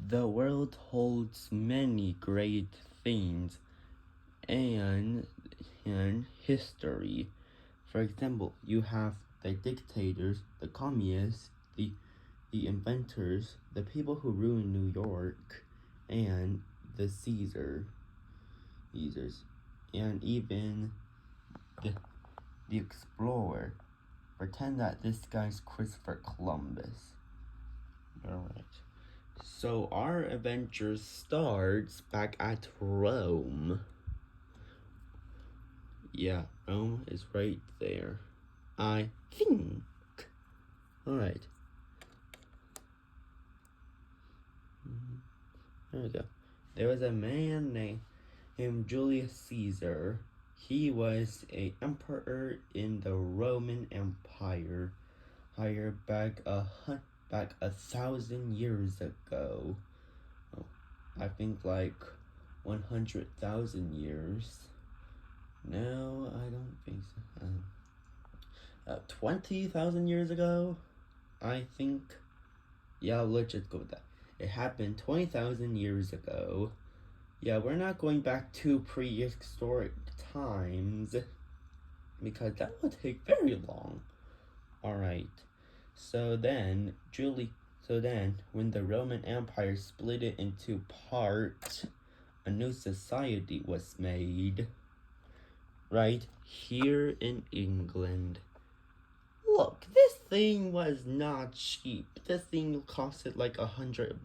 The world holds many great things and history. For example, you have the dictators, the communists, the inventors, the people who ruined New York, and the Caesars, and even the explorer. Pretend that this guy's Christopher Columbus. Alright. So our adventure starts back at Rome. Yeah, Rome is right there, I think. Alright. There we go. There was a man named Julius Caesar. He was an emperor in the Roman Empire, back 1,000 years ago. Oh, I think like 100,000 years. No, I don't think so. 20,000 years ago, I think. Yeah, let's just go with that. It happened 20,000 years ago. Yeah, we're not going back to prehistoric times because that would take very long. Alright. So then, when the Roman Empire split it into parts, a new society was made. Right here in England. Look, this thing was not cheap. This thing costed like $100.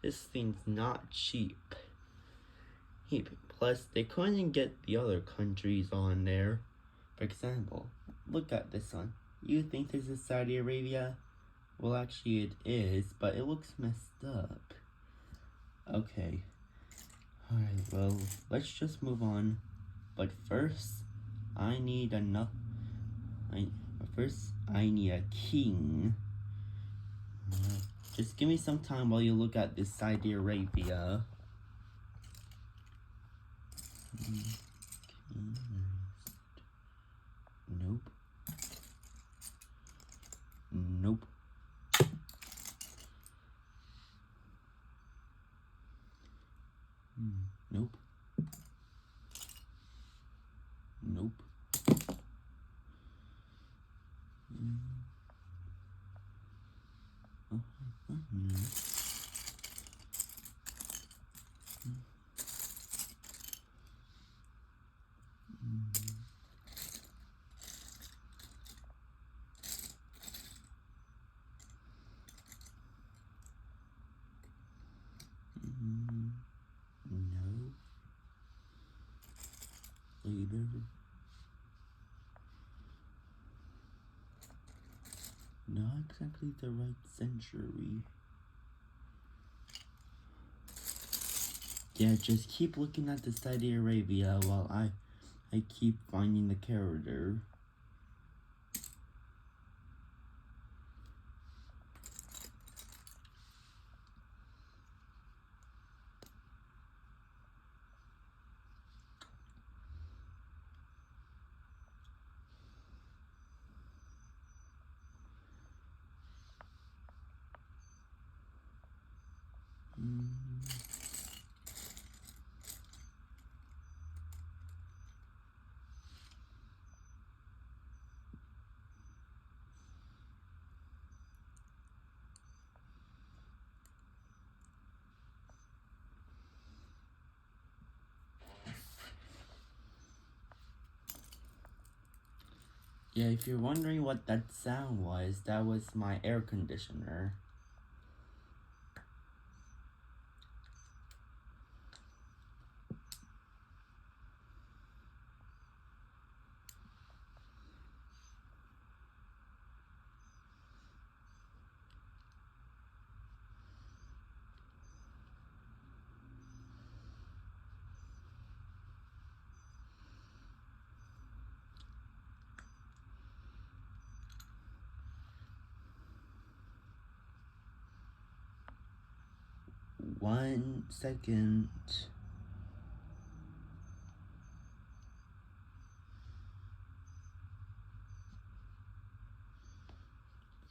This thing's not cheap. Plus, they couldn't get the other countries on there. For example, look at this one. You think this is Saudi Arabia? Well, actually it is, but it looks messed up. Okay. Alright, well, let's just move on. But first, I need a king. Just give me some time while you look at this Saudi Arabia. Nope. Nope. Nope. Nope. No. Later. Not exactly the right century. Yeah, just keep looking at the Saudi Arabia while I keep finding the character. Yeah, if you're wondering what that sound was, that was my air conditioner. One second.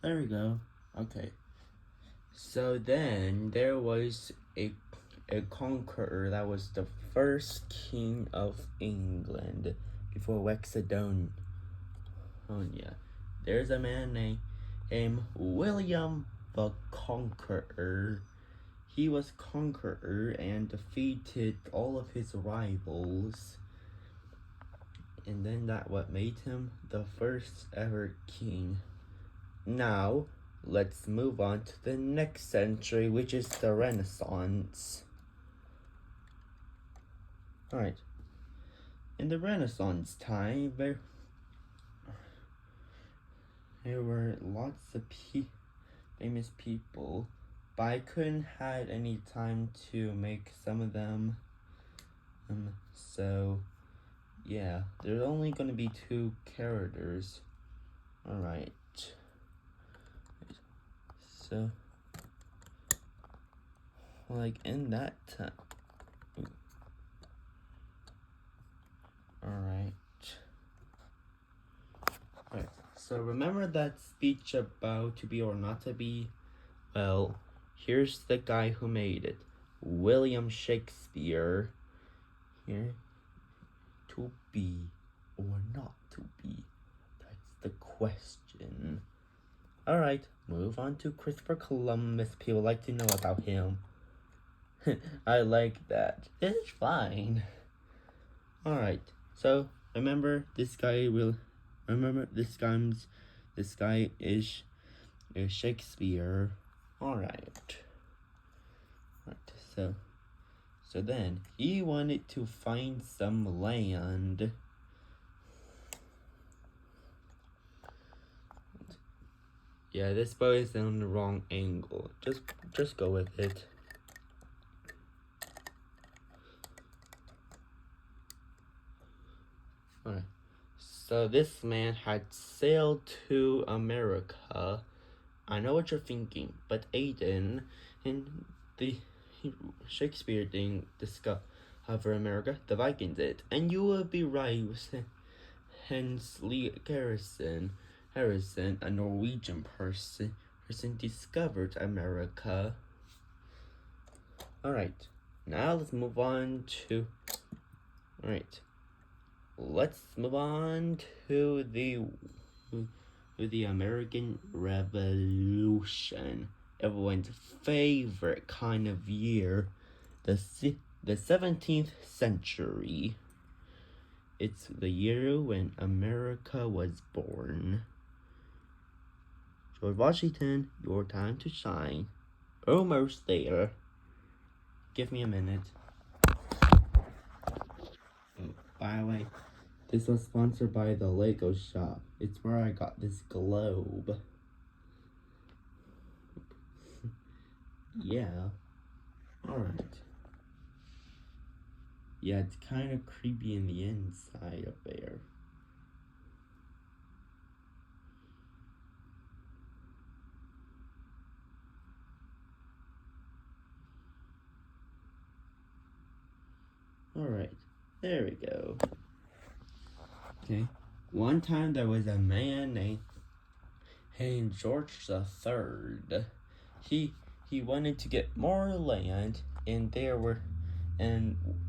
There we go. Okay. So then there was a conqueror that was the first king of England before Wexadonia. There's a man named William the Conqueror. He was conqueror and defeated all of his rivals. And then that what made him the first ever king. Now, let's move on to the next century, which is the Renaissance. Alright. In the Renaissance time, there were lots of famous people, but I couldn't had any time to make some of them. So, yeah, there's only going to be 2 characters. Alright. So, like in that time. Alright. So remember that speech about to be or not to be? Well, here's the guy who made it. William Shakespeare. Here. To be or not to be? That's the question. Alright, move on to Christopher Columbus. People like to know about him. I like that. It's fine. Alright, so remember this guy is Shakespeare. Alright. So then he wanted to find some land. Yeah, this bow is on the wrong angle. Just go with it. Alright. So this man had sailed to America. I know what you're thinking, but Aiden and Shakespeare didn't discover America, the Vikings did. And you would be right, hence Lee Harrison, a Norwegian person discovered America. Alright, now let's move on to the American Revolution. Everyone's favorite kind of year, the 17th century. It's the year when America was born. George Washington, your time to shine. Almost there. Give me a minute. By the way, this was sponsored by the Lego shop. It's where I got this globe. Yeah. Alright. Yeah, it's kind of creepy in the inside of there. Alright, there we go. Okay, one time there was a man named George III. He wanted to get more land, and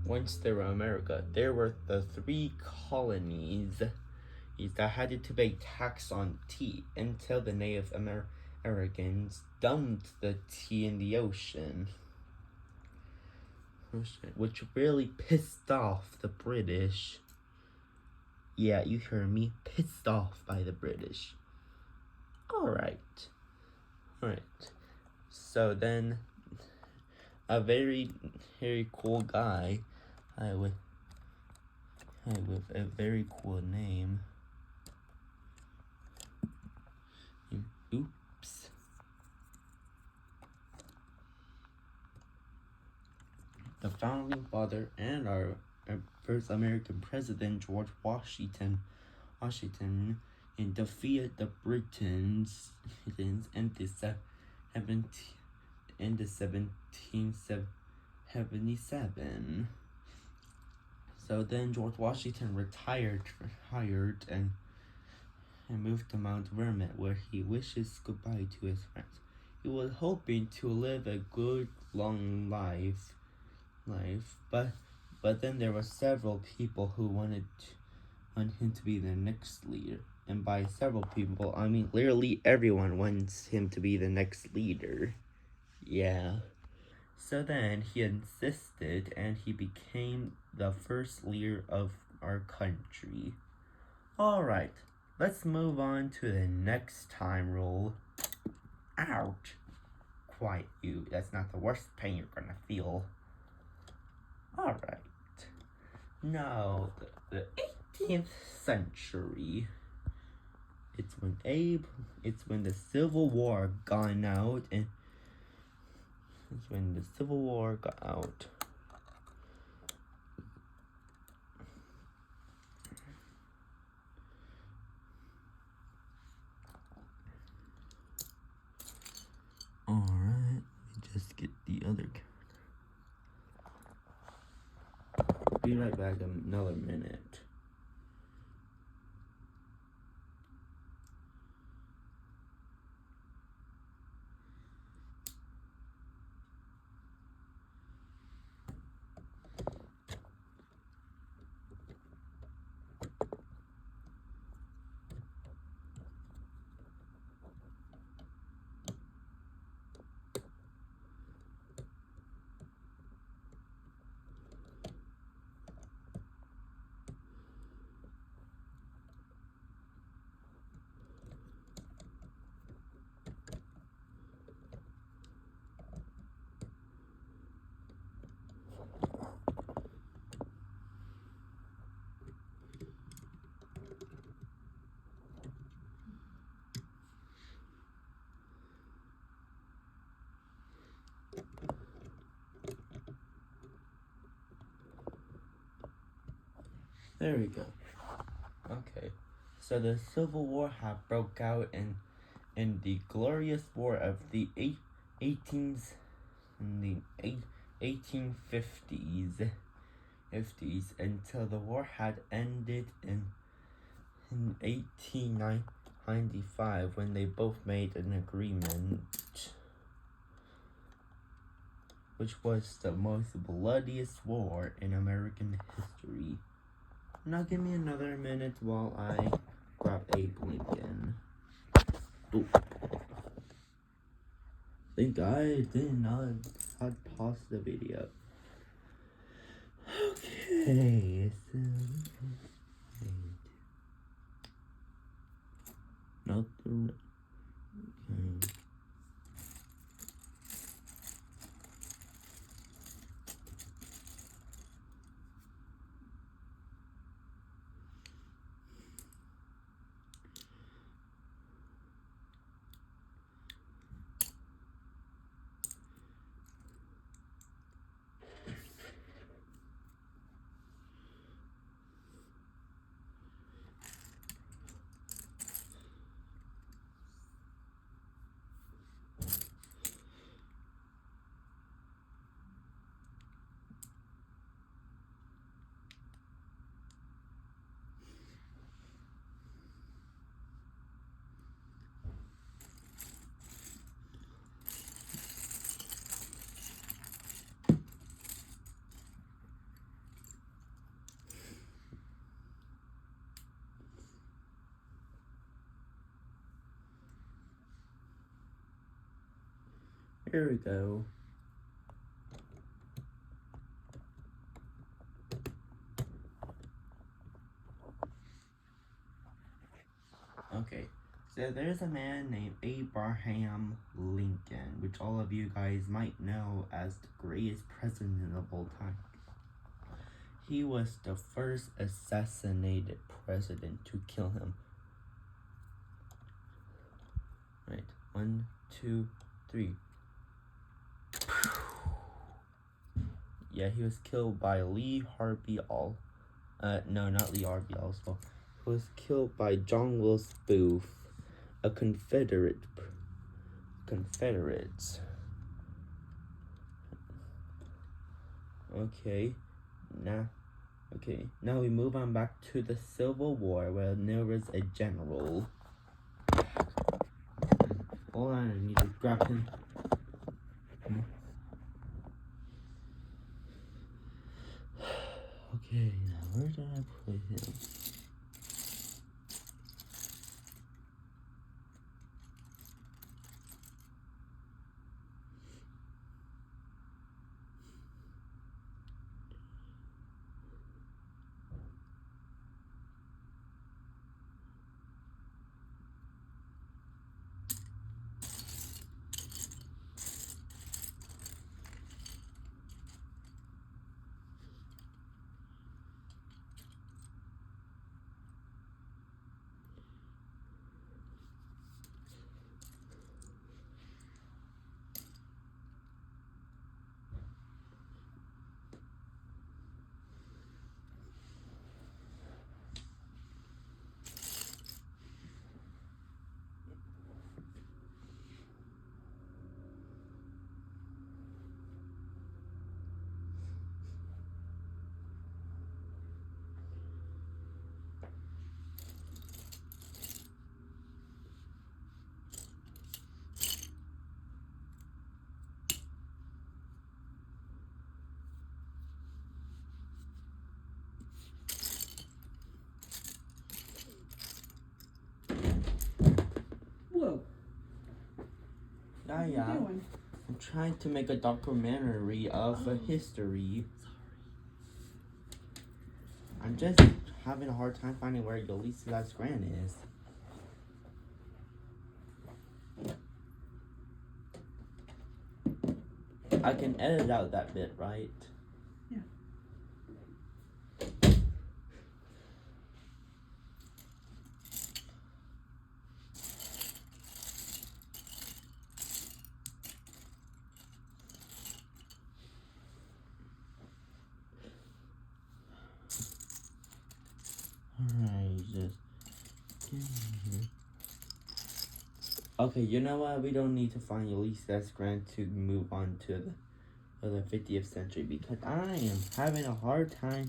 once they were America, there were the 3 colonies that had to pay tax on tea until the Native Americans dumped the tea in the ocean. Which really pissed off the British. Yeah, you heard me. Pissed off by the British. Alright. So then, a very, very cool guy with a very cool name. Oops. The founding father and our first American president, George Washington, and defeated the Britons in the 1777. So then George Washington retired and moved to Mount Vernon, where he wishes goodbye to his friends. he was hoping to live a good long life, but then there were several people who wanted him to be the next leader. And by several people, I mean literally everyone wants him to be the next leader. Yeah. So then he insisted and he became the first leader of our country. Alright, let's move on to the next time rule. Ouch. Quiet you, that's not the worst pain you're gonna feel. Alright. Now, the 18th century. It's when the Civil War got out, and it's when the Civil War got out. Alright, let me just get the other card. Be right back in another minute. There we go. Okay, so the Civil War had broke out in the glorious war of the 1850s until the war had ended in 1895 when they both made an agreement, which was the most bloodiest war in American history. Now give me another minute while I grab Abe Lincoln. Ooh. Think I did not pause the video. Okay, so not the okay. Here we go. Okay, so there's a man named Abraham Lincoln, which all of you guys might know as the greatest president of all time. He was the first assassinated president to kill him. Right, 1, 2, 3. Yeah, he was killed by Lee Harvey Oswald. No, not Lee Harvey Oswald. He was killed by John Wilkes Booth, a Confederate. Confederates. Okay, now we move on back to the Civil War, where there was a general. Hold on, I need to grab him. Okay, now where did I put him? Whoa. Yeah, What are you doing? I'm trying to make a documentary of a history. I'm just having a hard time finding where Ulysses Grant is. I can edit out that bit, right? Yeah. Alright, just get in here. Okay, you know what? We don't need to find Ulysses Grant to move on to the 50th century because I am having a hard time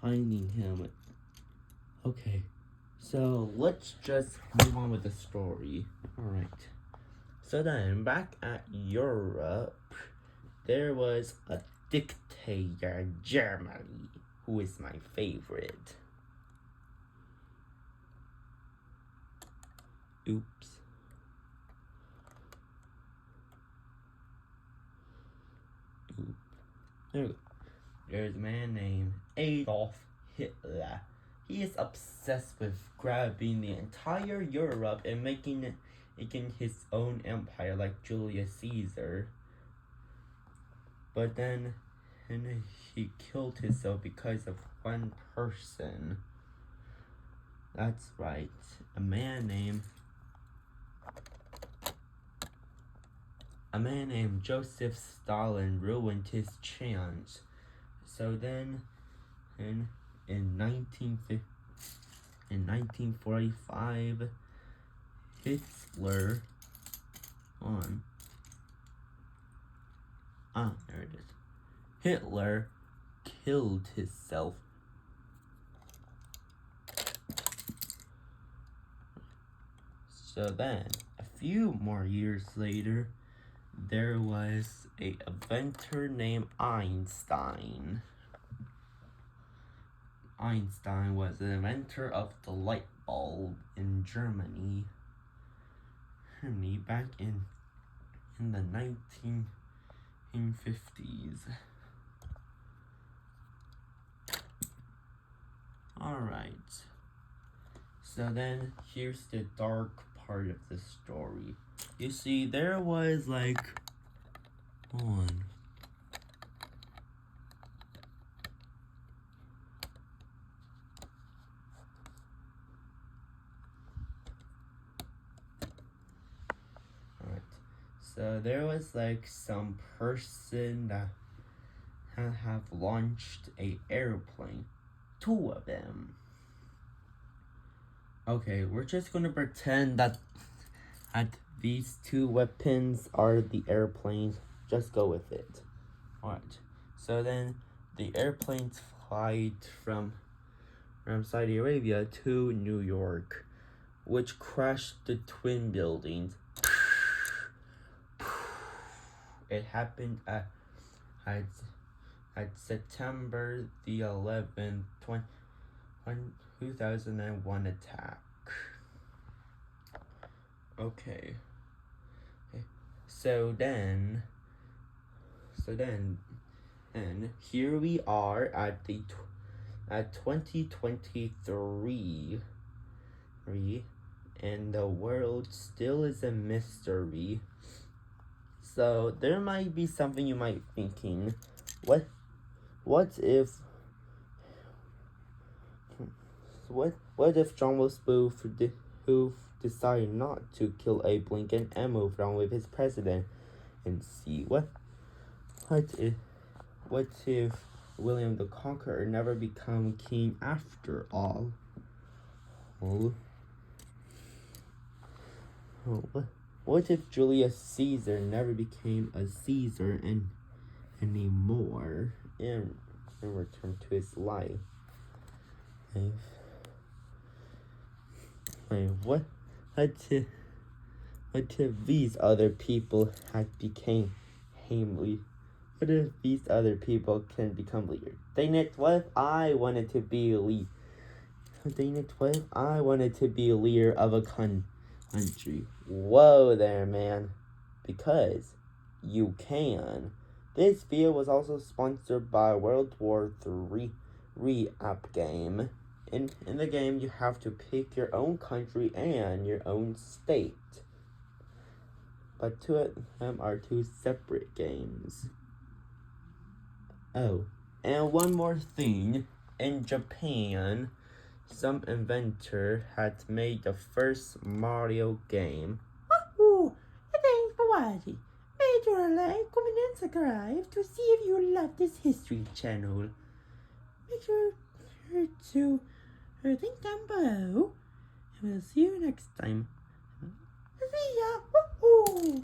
finding him. Okay, so let's just move on with the story. Alright. So then, back at Europe, there was a dictator, Germany, who is my favorite. Oops. There we go. There's a man named Adolf Hitler. He is obsessed with grabbing the entire Europe and making his own empire like Julius Caesar. But then he killed himself because of one person. That's right, a man named Joseph Stalin ruined his chance. So then, in 1945, Hitler there it is. Hitler killed himself. So then, a few more years later, there was an inventor named Einstein. Einstein was an inventor of the light bulb in Germany. Back in the 1950s. Alright. So then, here's the dark part of the story. You see, there was like... Hold on. Alright. So there was like some person that have launched a airplane. 2 of them. Okay, we're just gonna pretend that these 2 weapons are the airplanes. Just go with it. Alright. So then the airplanes fly from Saudi Arabia to New York, which crashed the twin buildings. It happened at September the 11th, 2001 attack. Okay. So then, and here we are at 2023, and the world still is a mystery. So there might be something you might be thinking, what if John Wilkes Booth who decided not to kill Abe Lincoln and move on with his president, and see what if William the Conqueror never become king after all? What if Julius Caesar never became a Caesar anymore and returned to his life? What if these other people had became Hamley? What if these other people can become leaders? Dang it, what if I wanted to be a leader? Dang it, what if I wanted to be a leader of a country? Whoa there, man. Because you can. This video was also sponsored by World War III app game. In the game, you have to pick your own country and your own state. But two of them are two separate games. Oh, and one more thing. In Japan, some inventor had made the first Mario game. Wahoo! Thanks for watching. Make sure to like, comment, and subscribe to see if you love this history channel. Make sure to link down below, and we'll see you next time. See ya!